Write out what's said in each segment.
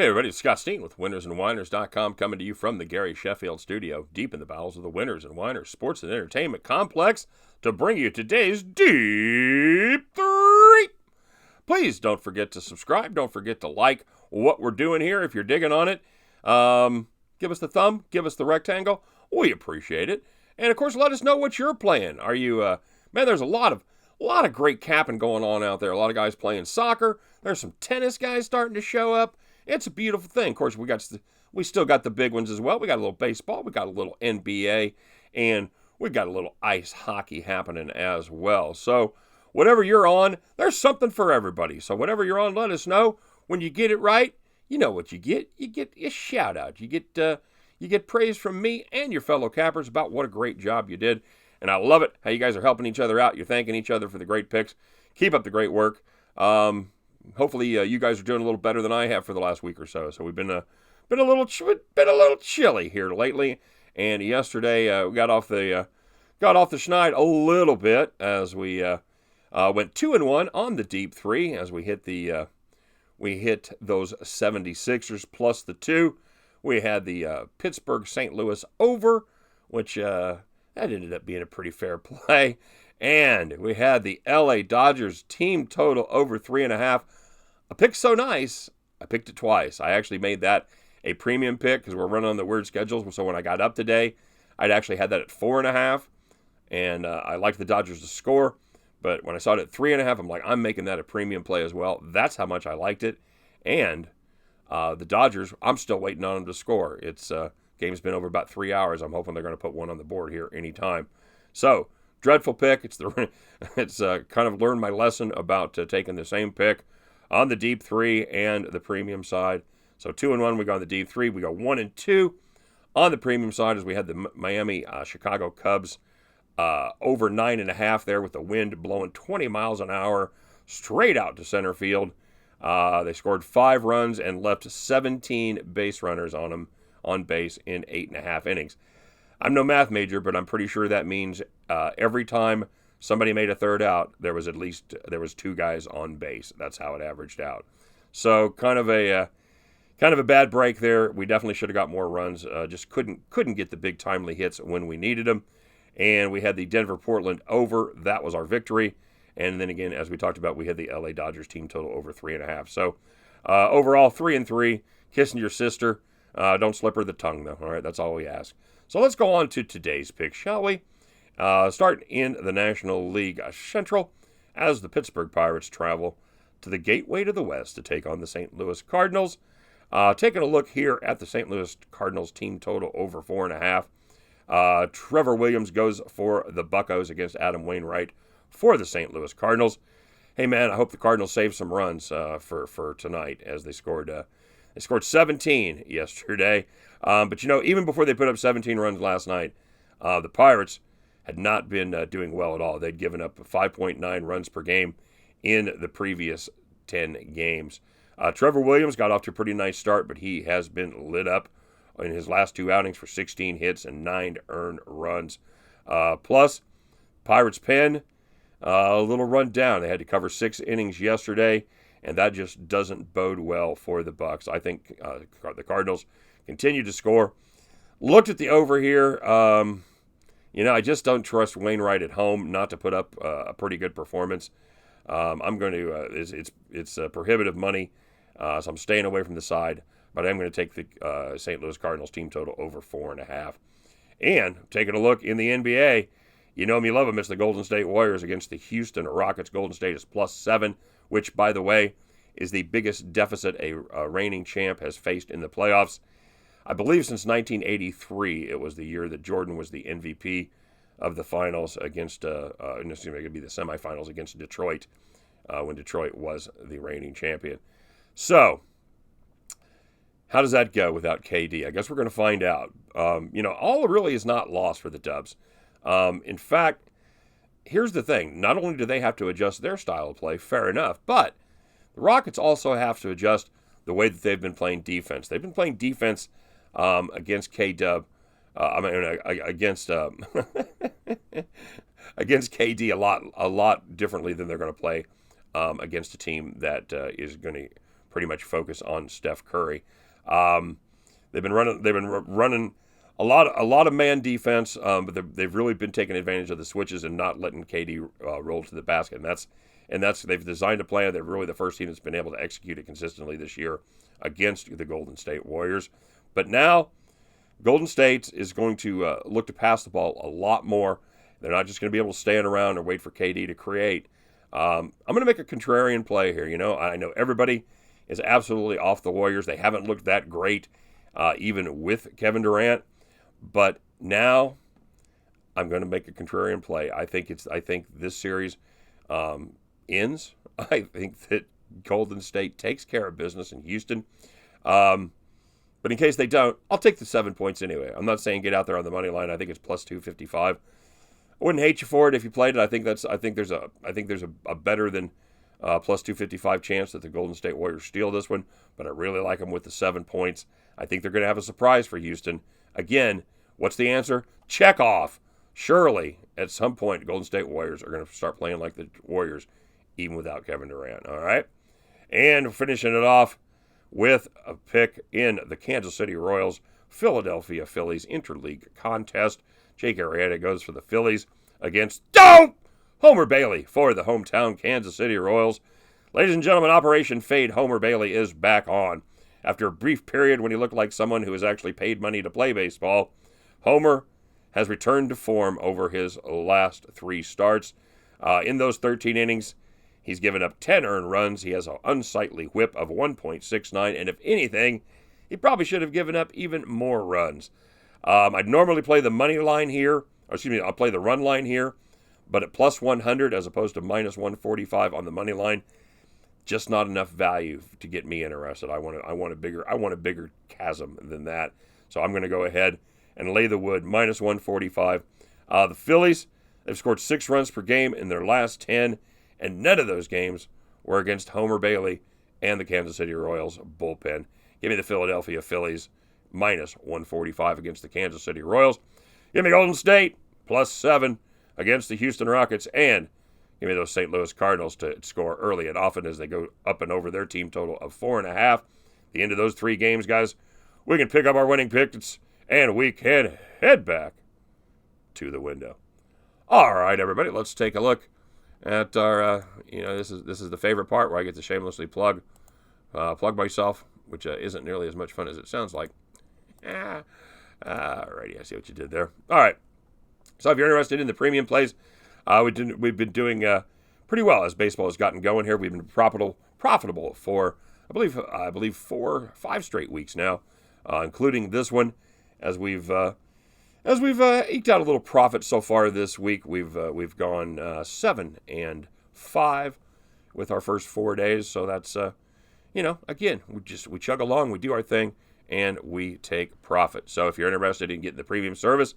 Hey everybody, it's Scott Steen with winnersandwhiners.com coming to you from the Gary Sheffield studio, deep in the bowels of the Winners and Winers Sports and Entertainment Complex, to bring you today's Deep-3. Please don't forget to subscribe. Don't forget to like what we're doing here if you're digging on it. Give us the thumb, give us the rectangle. We appreciate it. And of course, let us know what you're playing. Are you, man, there's a lot of great capping going on out there. A lot of guys playing soccer. There's some tennis guys starting to show up. It's a beautiful thing. Of course, we still got the big ones as well. We got a little baseball, we got a little NBA, and we got a little ice hockey happening as well. So whatever you're on, there's something for everybody. So whatever you're on, let us know. When you get it right, you know what you get. You get a shout out. You get praise from me and your fellow cappers about what a great job you did. And I love it how you guys are helping each other out. You're thanking each other for the great picks. Keep up the great work. Hopefully you guys are doing a little better than I have for the last week or so. So we've been a little chilly here lately, and yesterday we got off the schneid a little bit as we went 2-1 on the Deep-3 as we hit those 76ers plus the 2. We had the Pittsburgh St. Louis over, which that ended up being a pretty fair play. And we had the LA Dodgers team total over 3.5. A pick so nice, I picked it twice. I actually made that a premium pick because we're running on the weird schedules. So when I got up today, I'd actually had that at 4.5. And I liked the Dodgers to score. But when I saw it at 3.5, I'm like, I'm making that a premium play as well. That's how much I liked it. And the Dodgers, I'm still waiting on them to score. Game's been over about 3 hours. I'm hoping they're going to put one on the board here anytime. So, dreadful pick. It's kind of learned my lesson about taking the same pick on the Deep-3 and the premium side. So 2-1, we go on the Deep-3. We go 1-2 on the premium side as we had the Miami Chicago Cubs over 9.5 there with the wind blowing 20 miles an hour straight out to center field. They scored 5 runs and left 17 base runners on base in 8.5 innings. I'm no math major, but I'm pretty sure that means every time somebody made a third out, there was 2 guys on base. That's how it averaged out. So kind of a bad break there. We definitely should have got more runs. Just couldn't get the big timely hits when we needed them. And we had the Denver-Portland over. That was our victory. And then again, as we talked about, we had the LA Dodgers team total over 3.5. So overall, 3-3. Kissing your sister. Don't slip her the tongue, though. All right, that's all we ask. So let's go on to today's pick, shall we? Starting in the National League Central as the Pittsburgh Pirates travel to the gateway to the West to take on the St. Louis Cardinals. Taking a look here at the St. Louis Cardinals team total over 4.5. Trevor Williams goes for the Buccos against Adam Wainwright for the St. Louis Cardinals. Hey, man, I hope the Cardinals save some runs for tonight as they scored 17 yesterday. But, even before they put up 17 runs last night, the Pirates had not been doing well at all. They'd given up 5.9 runs per game in the previous 10 games. Trevor Williams got off to a pretty nice start, but he has been lit up in his last 2 outings for 16 hits and 9 earned runs. Plus, Pirates pen, a little run down. They had to cover 6 innings yesterday, and that just doesn't bode well for the Bucs. I think the Cardinals continue to score. Looked at the over here. I just don't trust Wainwright at home not to put up a pretty good performance. I'm going to. It's prohibitive money, so I'm staying away from the side. But I'm going to take the St. Louis Cardinals team total over 4.5. And taking a look in the NBA, you know them, you love them. It's the Golden State Warriors against the Houston Rockets. Golden State is +7, which, by the way, is the biggest deficit a reigning champ has faced in the playoffs. I believe since 1983, it was the year that Jordan was the MVP of the finals against, it could be the semifinals against Detroit, when Detroit was the reigning champion. So, how does that go without KD? I guess we're going to find out. All really is not lost for the Dubs. In fact, here's the thing. Not only do they have to adjust their style of play, fair enough, but the Rockets also have to adjust the way that they've been playing defense. They've been playing defense against K-Dub, against KD a lot differently than they're going to play against a team that is going to pretty much focus on Steph Curry. They've been running a lot of man defense, but they've really been taking advantage of the switches and not letting KD roll to the basket. And that's they've designed a plan. They're really the first team that's been able to execute it consistently this year against the Golden State Warriors. But now Golden State is going to look to pass the ball a lot more. They're not just going to be able to stand around and wait for KD to create. I'm going to make a contrarian play here. I know everybody is absolutely off the Warriors. They haven't looked that great, even with Kevin Durant. But now I'm going to make a contrarian play. I think this series ends. I think that Golden State takes care of business in Houston. But in case they don't, I'll take the 7 points anyway. I'm not saying get out there on the money line. I think it's plus 255. I wouldn't hate you for it if you played it. I think there's a better than plus 255 chance that the Golden State Warriors steal this one. But I really like them with the 7 points. I think they're going to have a surprise for Houston. Again, what's the answer? Check off. Surely, at some point, the Golden State Warriors are going to start playing like the Warriors, even without Kevin Durant. All right? And finishing it off with a pick in the Kansas City Royals, Philadelphia Phillies interleague contest. Jake Arrieta goes for the Phillies against Homer Bailey for the hometown Kansas City Royals. Ladies and gentlemen, Operation Fade Homer Bailey is back on. After a brief period when he looked like someone who was actually paid money to play baseball, Homer has returned to form over his last 3 starts. In those 13 innings, he's given up 10 earned runs. He has an unsightly whip of 1.69, and if anything, he probably should have given up even more runs. I'd normally play the money line here, I'll play the run line here, but at plus 100 as opposed to minus 145 on the money line, just not enough value to get me interested. I want a bigger chasm than that. So I'm going to go ahead and lay the wood minus 145. The Phillies, they've scored 6 runs per game in their last 10, and none of those games were against Homer Bailey and the Kansas City Royals bullpen. Give me the Philadelphia Phillies minus 145 against the Kansas City Royals. Give me Golden State plus 7 against the Houston Rockets, and give me those St. Louis Cardinals to score early and often as they go up and over their team total of 4.5. The end of those 3 games, guys, we can pick up our winning picks and we can head back to the window. All right, everybody, let's take a look at our, this is the favorite part where I get to shamelessly plug myself, which isn't nearly as much fun as it sounds like. All righty, I see what you did there. All right, so if you're interested in the premium plays, we've been doing pretty well as baseball has gotten going here. We've been profitable for I believe 5 straight weeks now, including this one, as we've eked out a little profit so far this week. We've gone 7-5 with our first 4 days. So that's again, we chug along, we do our thing, and we take profit. So if you're interested in getting the premium service,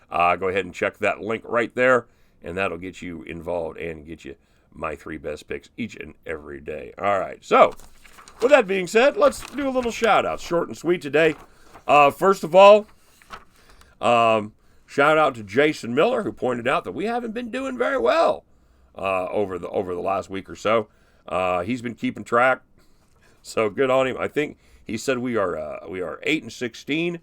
go ahead and check that link right there, and that'll get you involved and get you my 3 best picks each and every day. All right, so with that being said, let's do a little shout-out. Short and sweet today. First of all, shout out to Jason Miller, who pointed out that we haven't been doing very well over the last week or so. He's been keeping track, so good on him. I think he said we are 8-16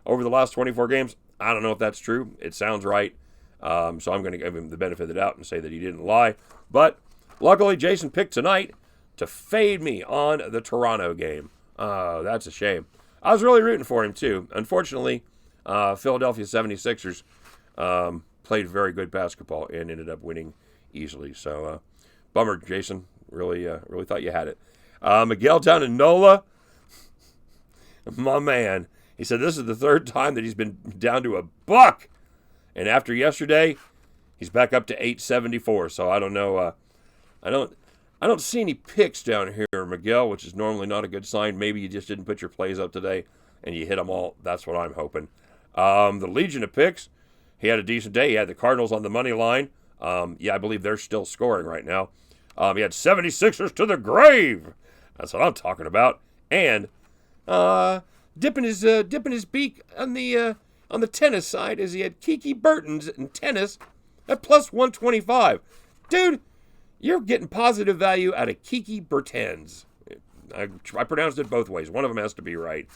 over the last 24 games. I don't know if that's true. It sounds right. So I'm going to give him the benefit of the doubt and say that he didn't lie. But luckily, Jason picked tonight to fade me on the Toronto game. That's a shame. I was really rooting for him, too. Unfortunately, Philadelphia 76ers played very good basketball and ended up winning easily. So, bummer, Jason. Really thought you had it. Miguel down in NOLA, my man. He said this is the 3rd time that he's been down to $1. And after yesterday, he's back up to 874. So I don't know. I don't see any picks down here, Miguel, which is normally not a good sign. Maybe you just didn't put your plays up today and you hit them all. That's what I'm hoping. The Legion of picks, he had a decent day. He had the Cardinals on the money line. I believe they're still scoring right now. He had 76ers to the grave. That's what I'm talking about. And dipping his beak on the tennis side as he had Kiki Bertens in tennis at plus 125. Dude, you're getting positive value out of Kiki Bertens. I pronounced it both ways. One of them has to be right.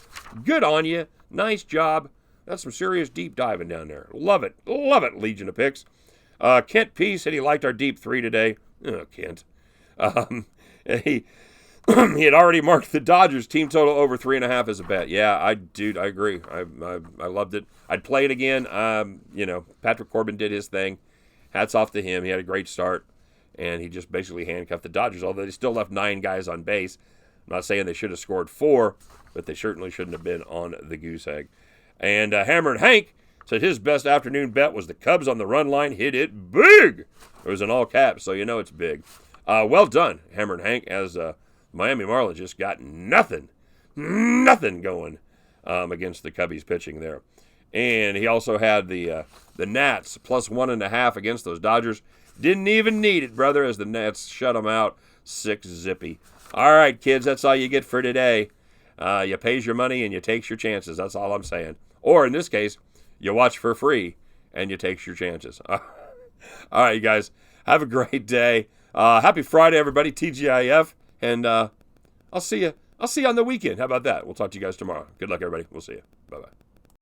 Good on you. Nice job. That's some serious deep diving down there. Love it. Love it, Legion of Picks. Kent P said he liked our Deep-3 today. Oh, Kent. He had already marked the Dodgers team total over 3.5 as a bet. Yeah, I agree. I loved it. I'd play it again. Patrick Corbin did his thing. Hats off to him. He had a great start, and he just basically handcuffed the Dodgers, although they still left 9 guys on base. I'm not saying they should have scored 4, but they certainly shouldn't have been on the goose egg. And Hammered Hank said his best afternoon bet was the Cubs on the run line hit it big. It was in all caps, so you know it's big. Well done, Hammered Hank, as Miami Marlins just got nothing going against the Cubbies pitching there. And he also had the Nats plus 1.5 against those Dodgers. Didn't even need it, brother, as the Nats shut them out 6-0. All right, kids, that's all you get for today. You pays your money and you takes your chances. That's all I'm saying. Or in this case, you watch for free and you takes your chances. All right, you guys, have a great day. Happy Friday, everybody. TGIF, and I'll see you on the weekend. How about that? We'll talk to you guys tomorrow. Good luck, everybody. We'll see you. Bye-bye.